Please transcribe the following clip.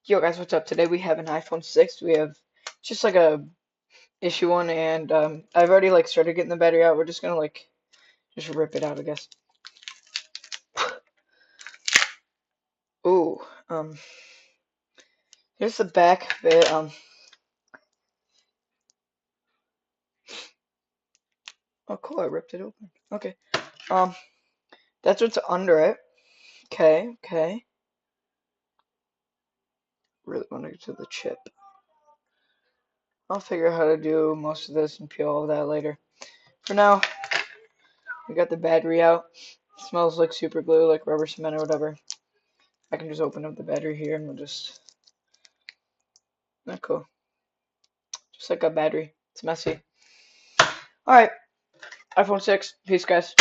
Yo guys, what's up? Today we have an iPhone 6. We have just like a issue one, and I've already like started getting the battery out. We're just gonna like just rip it out, I guess. Ooh, here's the back of it. Oh cool, I ripped it open. Okay. Um, that's what's under it. Okay. Really want to get to the chip. I'll figure out how to do most of this and peel all of that later. For now, we got the battery out. It smells like super glue, like rubber cement or whatever. I can just open up the battery here and we'll just. Not cool. Just like a battery. It's messy. Alright, iPhone 6. Peace, guys.